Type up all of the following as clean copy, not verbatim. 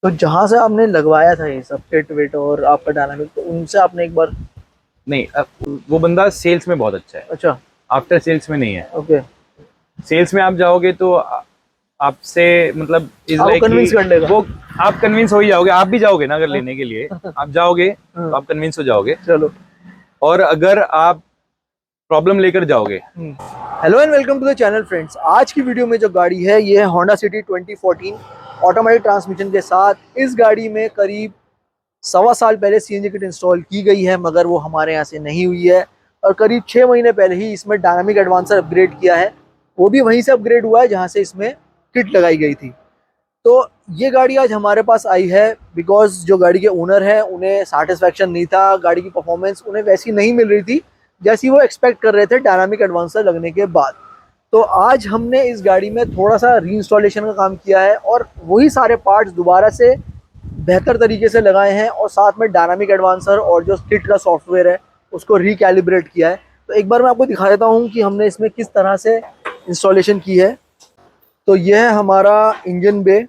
तो जहाँ से आपने लगवाया था ये सब किट विट और आपका डायनामिक, तो उनसे आपने एक बार। नहीं, वो बंदा सेल्स में बहुत अच्छा है। अच्छा। आफ्टर सेल्स में नहीं है। ओके। सेल्स में आप जाओगे तो आपसे मतलब इज आपको लाइक कि कन्विंस कर लेगा। वो आप कन्विंस हो ही जाओगे। आप भी जाओगे ना अगर लेने के लिए, आप जाओगे तो हाँ, आप कन्विंस हो जाओगे। चलो। और अगर आप प्रॉब्लम लेकर जाओगे। Hello and welcome to the channel friends. आज की वीडियो में जो गाड़ी है ये है होंडा सिटी 2014 ऑटोमेटिक ट्रांसमिशन के साथ। इस गाड़ी में करीब 1.25 साल पहले सीएनजी किट इंस्टॉल की गई है, मगर वो हमारे यहाँ से नहीं हुई है। और करीब 6 महीने पहले ही इसमें डायनामिक एडवांसर अपग्रेड किया है। वो भी वहीं से अपग्रेड हुआ है जहाँ से इसमें किट लगाई गई थी। तो ये गाड़ी आज हमारे पास आई है बिकॉज जो गाड़ी के ओनर हैं उन्हें सेटिस्फैक्शन नहीं था, गाड़ी की परफॉर्मेंस उन्हें वैसी नहीं मिल रही थी जैसी वो एक्सपेक्ट कर रहे थे डायनामिक एडवांसर लगने के बाद। तो आज हमने इस गाड़ी में थोड़ा सा री इंस्टॉलेशन का काम किया है और वही सारे पार्ट्स दोबारा से बेहतर तरीके से लगाए हैं और साथ में डायनामिक एडवांसर और जो किट का सॉफ्टवेयर है उसको रिकैलिब्रेट किया है। तो एक बार मैं आपको दिखा देता हूँ कि हमने इसमें किस तरह से इंस्टॉलेशन की है। तो यह है हमारा इंजन बे।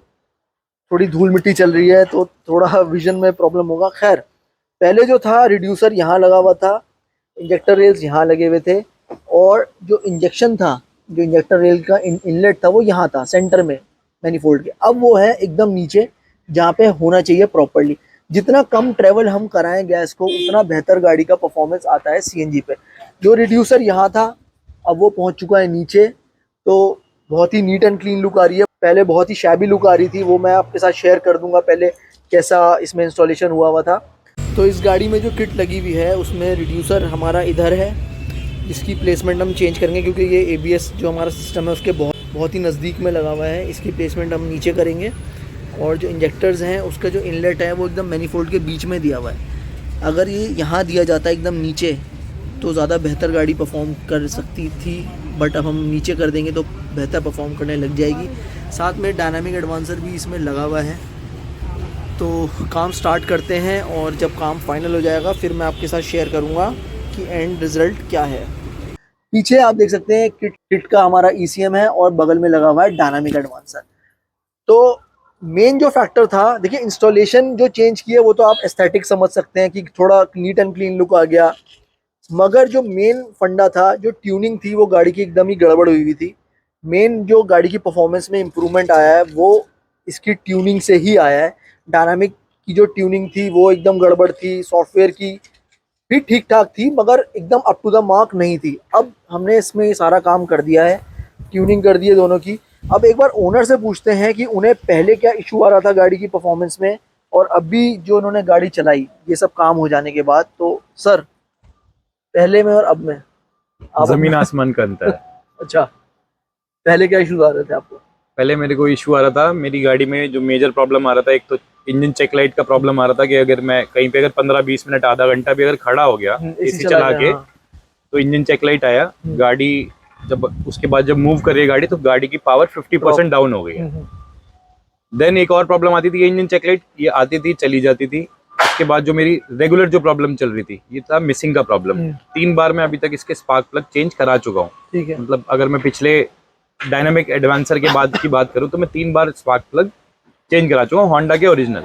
थोड़ी धूल मिट्टी चल रही है तो थोड़ा विजन में प्रॉब्लम होगा। खैर, पहले जो था रिड्यूसर यहाँ लगा हुआ था, इंजेक्टर रेल्स यहाँ लगे हुए थे, और जो इंजेक्शन था, जो इंजेक्टर रेल का इनलेट था वो यहाँ था सेंटर में मैनिफोल्ड के। अब वो है एकदम नीचे जहाँ पे होना चाहिए प्रॉपरली। जितना कम ट्रेवल हम कराएं गैस को उतना बेहतर गाड़ी का परफॉर्मेंस आता है सीएनजी पे। जो रिड्यूसर यहाँ था अब वो पहुँच चुका है नीचे। तो बहुत ही नीट एंड क्लीन लुक आ रही है। पहले बहुत ही शैबी लुक आ रही थी, वो मैं आपके साथ शेयर कर दूंगा पहले कैसा इसमें इंस्टॉलेशन हुआ था। तो इस गाड़ी में जो किट लगी हुई है उसमें रिड्यूसर हमारा इधर है। इसकी प्लेसमेंट हम चेंज करेंगे क्योंकि ये एबीएस जो हमारा सिस्टम है उसके बहुत बहुत ही नज़दीक में लगा हुआ है। इसकी प्लेसमेंट हम नीचे करेंगे। और जो इंजेक्टर्स हैं उसका जो इनलेट है वो एकदम मैनीफोल्ड के बीच में दिया हुआ है। अगर ये यहाँ दिया जाता है एकदम नीचे तो ज़्यादा बेहतर गाड़ी परफॉर्म कर सकती थी, बट अब हम नीचे कर देंगे तो बेहतर परफॉर्म करने लग जाएगी। साथ में डायनामिक एडवांसर भी इसमें लगा हुआ है। तो काम स्टार्ट करते हैं और जब काम फाइनल हो जाएगा फिर मैं आपके साथ शेयर करूंगा कि एंड रिज़ल्ट क्या है। पीछे आप देख सकते हैं किट का हमारा ईसीएम है और बगल में लगा हुआ है डायनामिक एडवांसर। तो मेन जो फैक्टर था, देखिए इंस्टॉलेशन जो चेंज किया वो तो आप एस्थेटिक समझ सकते हैं कि थोड़ा नीट एंड क्लीन लुक आ गया, मगर जो मेन फंडा था, जो ट्यूनिंग थी, वो गाड़ी की एकदम ही गड़बड़ हुई हुई थी। मेन जो गाड़ी की परफॉर्मेंस में इम्प्रूवमेंट आया है वो इसकी ट्यूनिंग से ही आया है। डायनामिक की जो ट्यूनिंग थी वो एकदम गड़बड़ थी, सॉफ्टवेयर की भी ठीक ठाक थी मगर एकदम अप टू द मार्क नहीं थी। अब हमने इसमें ये सारा काम कर दिया है, ट्यूनिंग कर दी है दोनों की। अब एक बार ओनर से पूछते हैं कि उन्हें पहले क्या इशू आ रहा था गाड़ी की परफॉर्मेंस में और अभी जो उन्होंने गाड़ी चलाई ये सब काम हो जाने के बाद। तो सर, पहले में और अब में आप जमीन अपना आसमान का अंतर है। अच्छा, पहले क्या इश्यूज आ रहे थे आपको? पहले मेरे को इशू आ रहा था, मेरी गाड़ी में जो मेजर प्रॉब्लम आ रहा था, एक तो इंजन चेक लाइट का प्रॉब्लम आ रहा था कि अगर मैं कहीं पे अगर 15-20 मिनट आधा घंटा भी अगर खड़ा हो गया एसी एसी चला चला गया, के, हाँ। तो इंजन चेक लाइट आया। गाड़ी जब उसके बाद जब मूव कर रही है गाड़ी तो गाड़ी की पावर 50% ड्रॉप। डाउन हो गई है। देन एक और प्रॉब्लम आती थी, इंजन चेक लाइट ये आती थी चली जाती थी। उसके बाद जो मेरी रेगुलर जो प्रॉब्लम चल रही थी ये था मिसिंग का प्रॉब्लम। 3 बार मैं अभी तक इसके स्पार्क प्लग चेंज करा चुका हूँ। ठीक है। मतलब अगर मैं पिछले डायनामिक एडवांसर के बाद की बात करूँ तो मैं 3 बार स्पार्क प्लग चेंज करा चुका हूँ, होंडा के ओरिजिनल।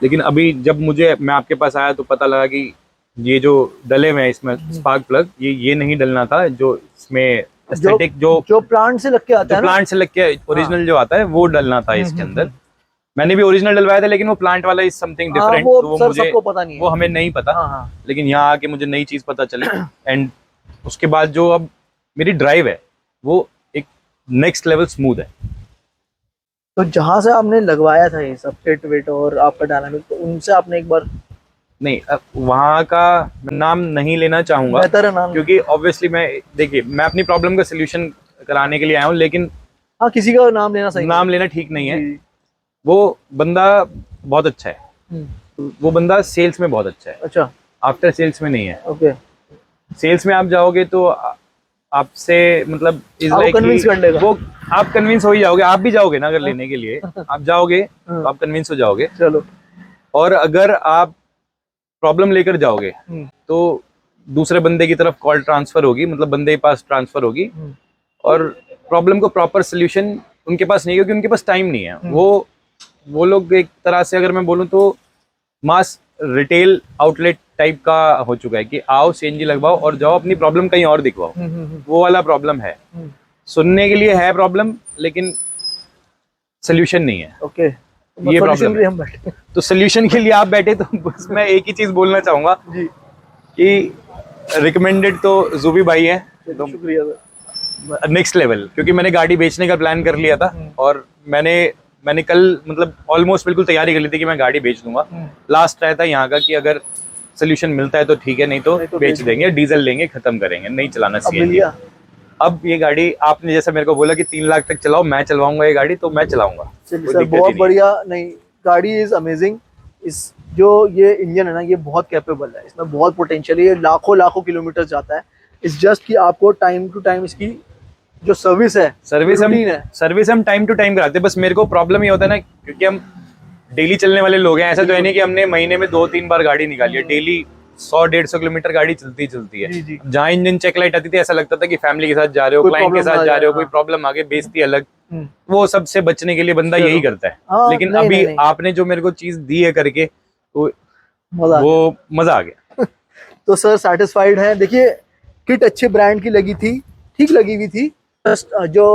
लेकिन अभी जब मैं आपके पास आया तो पता लगा कि ये जो डले हुए हैं इसमें स्पार्क प्लग, ये नहीं डलना था। जो इसमें जो एस्थेटिक जो जो प्लांट से लग के आता जो है ना। प्लांट से लग के हाँ। ओरिजिनल जो आता है वो डलना था इसके अंदर। मैंने भी ओरिजिनल डलवाया था लेकिन वो प्लांट वाला इज समथिंग हाँ, डिफरेंट, वो तो वो सर मुझे सबको पता नहीं वो है। हमें नहीं पता। हाँ हाँ। लेकिन यहाँ आके मुझे नई चीज़ पता चली। एंड उसके बाद जो अब मेरी ड्राइव है वो एक नेक्स्ट लेवल स्मूथ है। तो जहाँ से आपने लगवाया था ये सब किट विट और आपका डायनामिक, तो उनसे आपने एक बार। नहीं, अब वहाँ का मैं नाम नहीं लेना चाहूँगा बेहतर है नाम। क्योंकि ऑब्वियसली मैं अपनी प्रॉब्लम का सोल्यूशन कराने के लिए आया हूँ, लेकिन हाँ, किसी का नाम लेना सही नहीं नाम लेना ठीक नहीं है। है। जी। वो बंदा बहुत अच्छा है। वो बंदा सेल्स में बहुत अच्छा है, अच्छा। आफ्टर सेल्स में नहीं है। ओके। सेल्स में आप जाओगे तो आपसे मतलब इज आपको लाइक कन्विंस कि कर लेगा। वो आप कन्विंस हो ही जाओगे। आप भी जाओगे ना अगर लेने के लिए, आप जाओगे तो हाँ, आप कन्विंस हो जाओगे। चलो। और अगर आप प्रॉब्लम लेकर जाओगे तो दूसरे बंदे की तरफ कॉल ट्रांसफर होगी, मतलब बंदे के पास ट्रांसफर होगी। और प्रॉब्लम को प्रॉपर सोल्यूशन उनके पास नहीं है क्योंकि उनके पास टाइम नहीं है। वो वो लोग एक तरह से अगर मैं बोलूँ तो मास रिटेल आउटलेट टाइप का हो चुका है कि आओ सीएनजी लगवाओ और जाओ, अपनी प्रॉब्लम कहीं और दिखवाओ। वो वाला प्रॉब्लम है, सुनने के लिए है प्रॉब्लम, लेकिन सोल्यूशन नहीं है। ओके, ये सॉल्यूशन प्रॉब्लम के लिए है। हम बैठे तो सोल्यूशन के लिए आप बैठे, तो बस मैं एक ही चीज बोलना चाहूंगा जी। कि रिकमेंडेड तो जूबी भाई है, तो शुक्रिया सर। नेक्स्ट लेवल, क्योंकि मैंने गाड़ी बेचने का प्लान कर लिया था और मैंने कल मतलब ऑलमोस्ट बिल्कुल तैयारी कर ली थी कि मैं गाड़ी बेच दूंगा। लास्ट रहता है यहाँ का कि अगर सोल्यूशन मिलता है तो ठीक है, नहीं तो बेच देंगे, डीजल लेंगे, खत्म करेंगे, नहीं चलाना अब मिल सीएनजी। गया। अब ये गाड़ी आपने जैसा मेरे को बोला कि 3 लाख तक चलाओ, मैं चलवाऊंगा ये गाड़ी, तो मैं चलाऊंगा, चलिए कोई सर, दिक्कत ही बहुत नहीं है। बढ़िया। नहीं, गाड़ी इज अमेजिंग। इस जो ये इंजन है ना, ये बहुत कैपेबल है, इसमें बहुत पोटेंशियल है, ये लाखों लाखों किलोमीटर जाता है। इस जस्ट कि आपको टाइम टू टाइम इसकी जो सर्विस है, रूटीन है। सर्विस हम टाइम टू टाइम कराते हैं। बस मेरे को प्रॉब्लम ये होता है ना, क्योंकि हम डेली चलने वाले लोग हैं, ऐसा तो है नहीं कि हमने महीने में 2-3 बार गाड़ी निकाली है। डेली 100-150 किलोमीटर गाड़ी चलती है। जी जी। जहाँ इंजन चेक लाइट आती थी, ऐसा लगता था कि फैमिली के साथ जा रहे हो, कोई क्लाइंट के प्रॉब्लम ना साथ आ जा जाए, रहे हो, कोई हाँ। प्रॉब्लम आ गई, बेइज्जती अलग। हम्म, वो सबसे बचने के लिए बंदा चलो। यही करता है। हाँ, लेकिन नहीं अभी नहीं नहीं, आपने जो मेरे को चीज दी है करके, तो मजा आ वो गया। मजा आ गया। तो सर सेटिस्फाइड हैं? देखिए, किट अच्छे ब्रांड की लगी थी, ठीक लगी हुई थी। जस्ट जो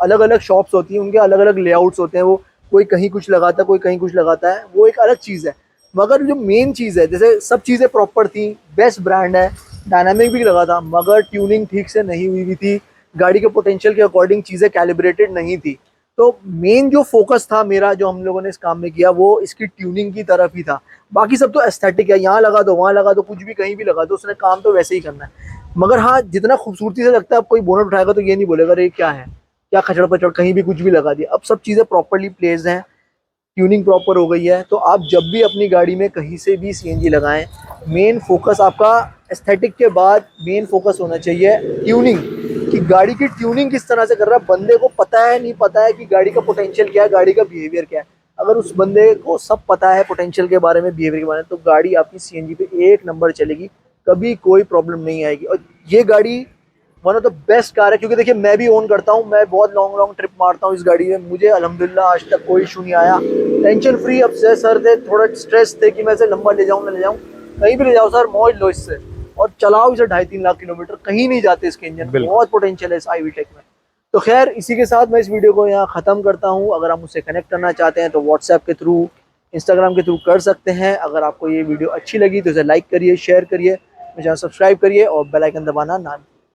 अलग अलग शॉप्स होती हैं उनके अलग अलग लेआउट्स होते हैं, वो कोई कहीं कुछ लगाता है, कोई कहीं कुछ लगाता है, वो एक अलग चीज़ है। मगर जो मेन चीज़ है, जैसे सब चीज़ें प्रॉपर थी, बेस्ट ब्रांड है, डायनामिक भी लगा था, मगर ट्यूनिंग ठीक से नहीं हुई थी, गाड़ी के पोटेंशियल के अकॉर्डिंग चीज़ें कैलिब्रेटेड नहीं थी। तो मेन जो फोकस था मेरा, जो हम लोगों ने इस काम में किया, वो इसकी ट्यूनिंग की तरफ ही था। बाकी सब तो एस्थेटिक है, यहाँ लगा दो, वहाँ लगा दो, कुछ भी कहीं भी लगा दो, उसने काम तो वैसे ही करना है। मगर हाँ, जितना खूबसूरती से लगता है, अब कोई बोनट उठाएगा तो ये नहीं बोलेगा अरे क्या है, क्या खचड़ पचड़, कहीं भी कुछ भी लगा दिया। अब सब चीज़ें प्रॉपरली प्लेस्ड हैं, ट्यूनिंग प्रॉपर हो गई है। तो आप जब भी अपनी गाड़ी में कहीं से भी सीएनजी लगाएं, मेन फोकस आपका एस्थेटिक के बाद मेन फोकस होना चाहिए ट्यूनिंग, कि गाड़ी की ट्यूनिंग किस तरह से कर रहा है। बंदे को पता है नहीं पता है कि गाड़ी का पोटेंशियल क्या है, गाड़ी का बिहेवियर क्या है। अगर उस बंदे को सब पता है पोटेंशियल के बारे में, बिहेवियर के बारे में, तो गाड़ी आपकी सीएनजी पे एक नंबर चलेगी, कभी कोई प्रॉब्लम नहीं आएगी। और ये गाड़ी one of the best car है, क्योंकि देखिए मैं भी ओन करता हूँ, मैं बहुत लॉन्ग लॉन्ग ट्रिप मारता हूँ इस गाड़ी में, मुझे अल्हम्दुलिल्लाह आज तक कोई इशू नहीं आया। Tension free. अब से सर थे, थोड़ा स्ट्रेस थे कि मैं इसे लंबा ले जाऊँ ना ले जाऊँ, कहीं भी ले जाओ सर, मौज लो इससे और चलाओ इसे 2.5-3 लाख किलोमीटर, कहीं नहीं जाते इसके इंजन। बहुत पोटेंशियल है इस आई टेक में। तो खैर, इसी के साथ मैं इस वीडियो को यहाँ ख़त्म करता हूँ। अगर आप मुझसे कनेक्ट करना चाहते हैं तो व्हाट्सएप के थ्रू, इंस्टाग्राम के थ्रू कर सकते हैं। अगर आपको ये वीडियो अच्छी लगी तो इसे लाइक करिए, शेयर करिए, चैनल सब्सक्राइब करिए और बेल आइकन दबाना ना